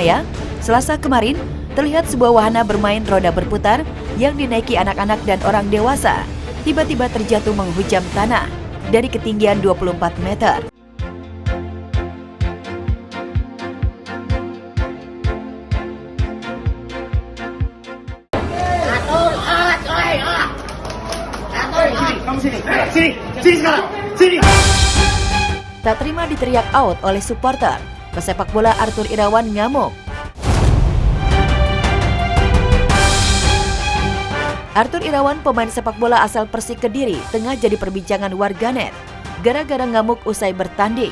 Maya, Selasa kemarin, terlihat sebuah wahana bermain roda berputar yang dinaiki anak-anak dan orang dewasa, tiba-tiba terjatuh menghujam tanah dari ketinggian 24 meter. Tak terima diteriak out oleh supporter, pesepak bola Arthur Irawan ngamuk. Arthur Irawan, pemain sepak bola asal Persik Kediri, tengah jadi perbincangan warganet gara-gara ngamuk usai bertanding.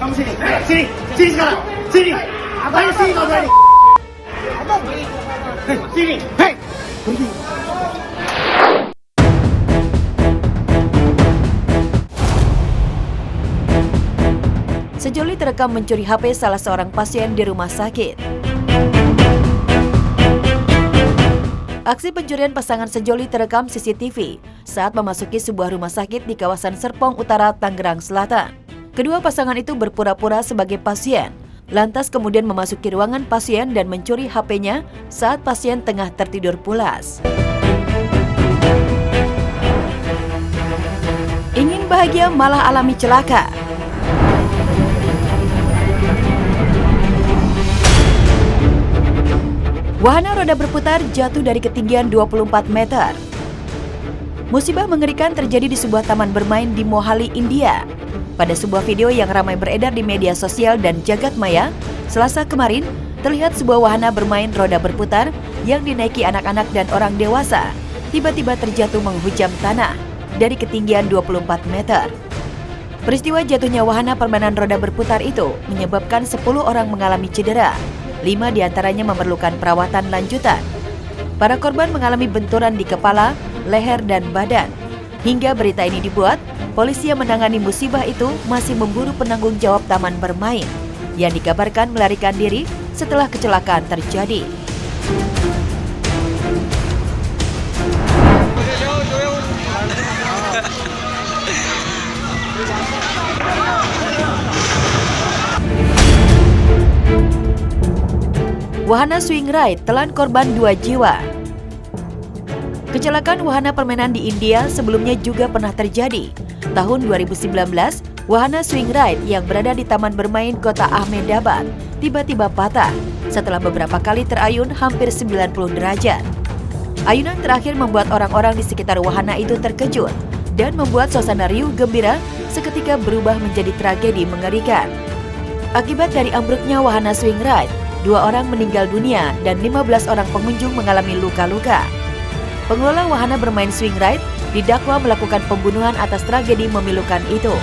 Kamu sini sekarang, sini. Apa sih kau berani? Sini, hei, pergi. Sejoli terekam mencuri HP salah seorang pasien di rumah sakit. Aksi pencurian pasangan sejoli terekam CCTV saat memasuki sebuah rumah sakit di kawasan Serpong Utara, Tangerang Selatan. Kedua pasangan itu berpura-pura sebagai pasien, lantas kemudian memasuki ruangan pasien dan mencuri HP-nya saat pasien tengah tertidur pulas. Ingin bahagia malah alami celaka. Wahana roda berputar jatuh dari ketinggian 24 meter. Musibah mengerikan terjadi di sebuah taman bermain di Mohali, India. Pada sebuah video yang ramai beredar di media sosial dan jagat maya, Selasa kemarin, terlihat sebuah wahana bermain roda berputar yang dinaiki anak-anak dan orang dewasa, tiba-tiba terjatuh menghujam tanah dari ketinggian 24 meter. Peristiwa jatuhnya wahana permainan roda berputar itu menyebabkan 10 orang mengalami cedera. 5 diantaranya memerlukan perawatan lanjutan. Para korban mengalami benturan di kepala, leher, dan badan. Hingga berita ini dibuat, polisi yang menangani musibah itu masih memburu penanggung jawab taman bermain yang dikabarkan melarikan diri setelah kecelakaan terjadi. Wahana swing ride telan korban 2 jiwa. Kecelakaan wahana permainan di India sebelumnya juga pernah terjadi. Tahun 2019, wahana swing ride yang berada di taman bermain kota Ahmedabad tiba-tiba patah setelah beberapa kali terayun hampir 90 derajat. Ayunan terakhir membuat orang-orang di sekitar wahana itu terkejut dan membuat suasana riuh gembira seketika berubah menjadi tragedi mengerikan. Akibat dari ambruknya wahana swing ride, 2 orang meninggal dunia dan 15 orang pengunjung mengalami luka-luka. Pengelola wahana bermain swing ride didakwa melakukan pembunuhan atas tragedi memilukan itu.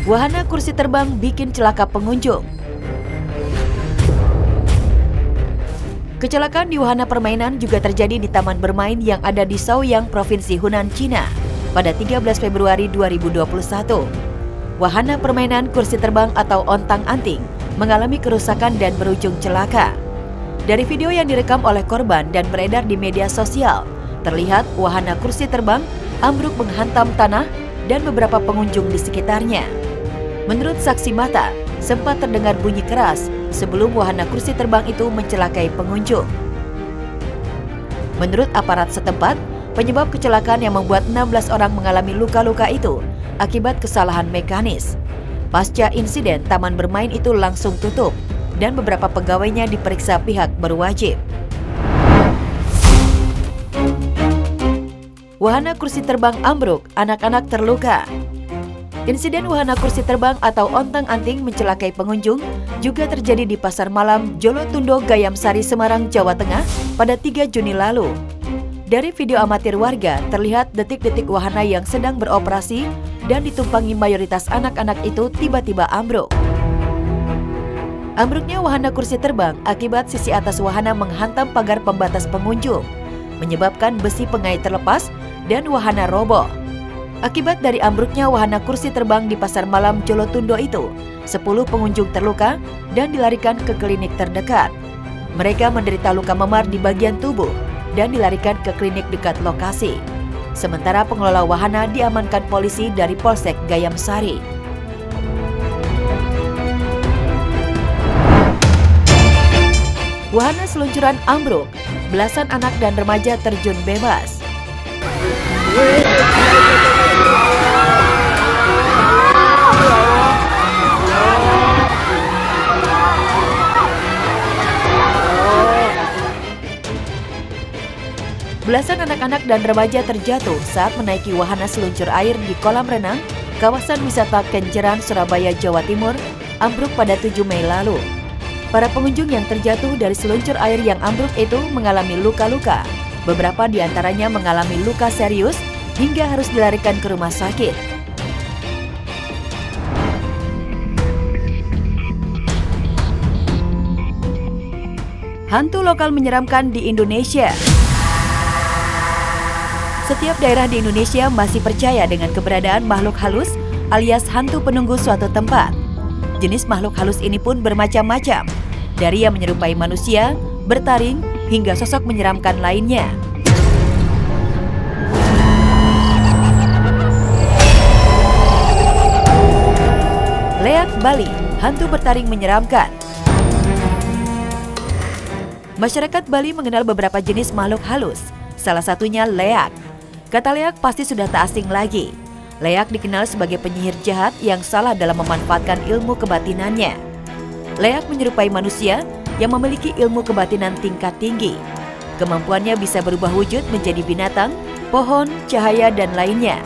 Wahana kursi terbang bikin celaka pengunjung. Kecelakaan di wahana permainan juga terjadi di taman bermain yang ada di Shaoyang, Provinsi Hunan, Cina pada 13 Februari 2021. Wahana permainan kursi terbang atau ontang-anting mengalami kerusakan dan berujung celaka. Dari video yang direkam oleh korban dan beredar di media sosial, terlihat wahana kursi terbang ambruk menghantam tanah dan beberapa pengunjung di sekitarnya. Menurut saksi mata, sempat terdengar bunyi keras sebelum wahana kursi terbang itu mencelakai pengunjung. Menurut aparat setempat, penyebab kecelakaan yang membuat 16 orang mengalami luka-luka itu akibat kesalahan mekanis. Pasca insiden, taman bermain itu langsung tutup dan beberapa pegawainya diperiksa pihak berwajib. Wahana kursi terbang ambruk, anak-anak terluka. Insiden wahana kursi terbang atau ontang-anting mencelakai pengunjung juga terjadi di Pasar Malam Jolotundo, Gayam Sari, Semarang, Jawa Tengah pada 3 Juni lalu. Dari video amatir warga, terlihat detik-detik wahana yang sedang beroperasi dan ditumpangi mayoritas anak-anak itu tiba-tiba ambruk. Ambruknya wahana kursi terbang akibat sisi atas wahana menghantam pagar pembatas pengunjung, menyebabkan besi pengait terlepas dan wahana roboh. Akibat dari ambruknya wahana kursi terbang di Pasar Malam Jolotundo itu, 10 pengunjung terluka dan dilarikan ke klinik terdekat. Mereka menderita luka memar di bagian tubuh dan dilarikan ke klinik dekat lokasi. Sementara pengelola wahana diamankan polisi dari Polsek Gayam Sari. Wahana seluncuran ambruk, belasan anak dan remaja terjun bebas. Belasan anak-anak dan remaja terjatuh saat menaiki wahana seluncur air di kolam renang kawasan wisata Kenjeran, Surabaya, Jawa Timur, ambruk pada 7 Mei lalu. Para pengunjung yang terjatuh dari seluncur air yang ambruk itu mengalami luka-luka. Beberapa di antaranya mengalami luka serius hingga harus dilarikan ke rumah sakit. Hantu lokal menyeramkan di Indonesia. Setiap daerah di Indonesia masih percaya dengan keberadaan makhluk halus alias hantu penunggu suatu tempat. Jenis makhluk halus ini pun bermacam-macam, dari yang menyerupai manusia, bertaring, hingga sosok menyeramkan lainnya. Leak Bali, hantu bertaring menyeramkan. Masyarakat Bali mengenal beberapa jenis makhluk halus, salah satunya leak. Kata leak pasti sudah tak asing lagi. Leak dikenal sebagai penyihir jahat yang salah dalam memanfaatkan ilmu kebatinannya. Leak menyerupai manusia yang memiliki ilmu kebatinan tingkat tinggi. Kemampuannya bisa berubah wujud menjadi binatang, pohon, cahaya, dan lainnya.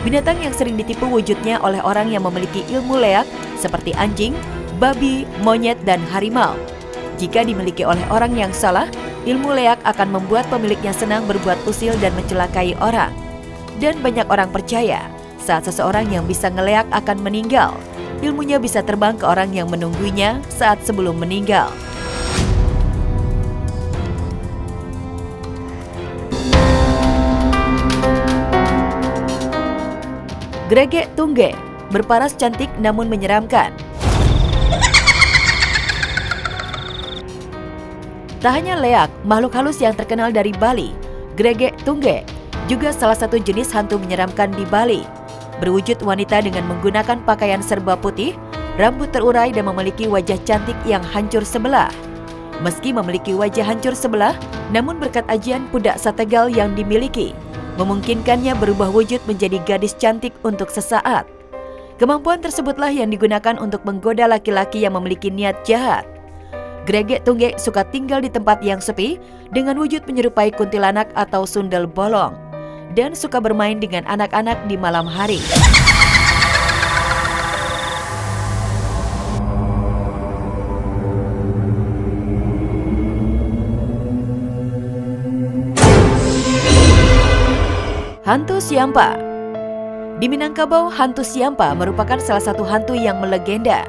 Binatang yang sering ditipu wujudnya oleh orang yang memiliki ilmu leak seperti anjing, babi, monyet, dan harimau. Jika dimiliki oleh orang yang salah, ilmu leak akan membuat pemiliknya senang berbuat usil dan mencelakai orang. Dan banyak orang percaya, saat seseorang yang bisa ngeleak akan meninggal, ilmunya bisa terbang ke orang yang menunggunya saat sebelum meninggal. Gregek Tungge, berparas cantik namun menyeramkan. Tak hanya leak, makhluk halus yang terkenal dari Bali, Gregek Tungge juga salah satu jenis hantu menyeramkan di Bali. Berwujud wanita dengan menggunakan pakaian serba putih, rambut terurai dan memiliki wajah cantik yang hancur sebelah. Meski memiliki wajah hancur sebelah, namun berkat ajian Pudak Sategal yang dimiliki, memungkinkannya berubah wujud menjadi gadis cantik untuk sesaat. Kemampuan tersebutlah yang digunakan untuk menggoda laki-laki yang memiliki niat jahat. Gregek Tungge suka tinggal di tempat yang sepi dengan wujud menyerupai kuntilanak atau sundel bolong dan suka bermain dengan anak-anak di malam hari. Hantu Siampa. Di Minangkabau, hantu Siampa merupakan salah satu hantu yang melegenda.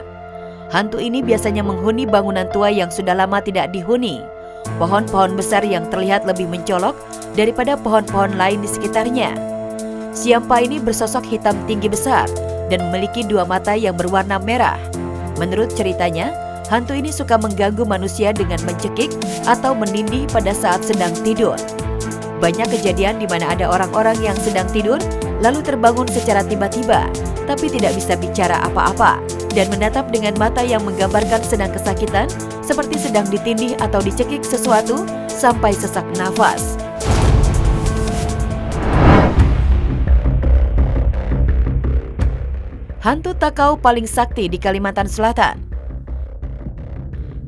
Hantu ini biasanya menghuni bangunan tua yang sudah lama tidak dihuni. Pohon-pohon besar yang terlihat lebih mencolok daripada pohon-pohon lain di sekitarnya. Siampa ini bersosok hitam tinggi besar dan memiliki 2 mata yang berwarna merah. Menurut ceritanya, hantu ini suka mengganggu manusia dengan mencekik atau menindih pada saat sedang tidur. Banyak kejadian di mana ada orang-orang yang sedang tidur lalu terbangun secara tiba-tiba, tapi tidak bisa bicara apa-apa, dan menatap dengan mata yang menggambarkan sedang kesakitan, seperti sedang ditindih atau dicekik sesuatu sampai sesak nafas. Hantu Takau paling sakti di Kalimantan Selatan.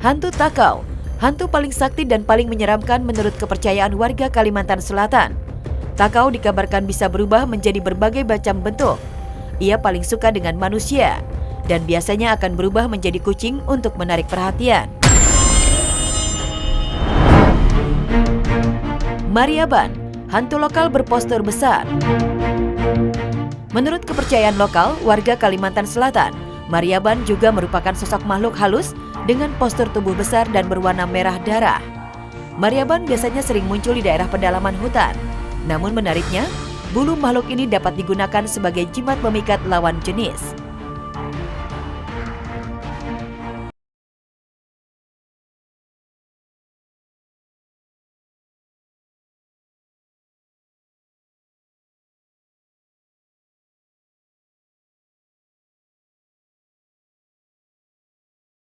Hantu Takau, hantu paling sakti dan paling menyeramkan menurut kepercayaan warga Kalimantan Selatan. Takau dikabarkan bisa berubah menjadi berbagai macam bentuk. Ia paling suka dengan manusia dan biasanya akan berubah menjadi kucing untuk menarik perhatian. Mariaban, hantu lokal berpostur besar. Menurut kepercayaan lokal warga Kalimantan Selatan, Mariaban juga merupakan sosok makhluk halus dengan postur tubuh besar dan berwarna merah darah. Mariaban biasanya sering muncul di daerah pedalaman hutan. Namun menariknya, bulu makhluk ini dapat digunakan sebagai jimat memikat lawan jenis.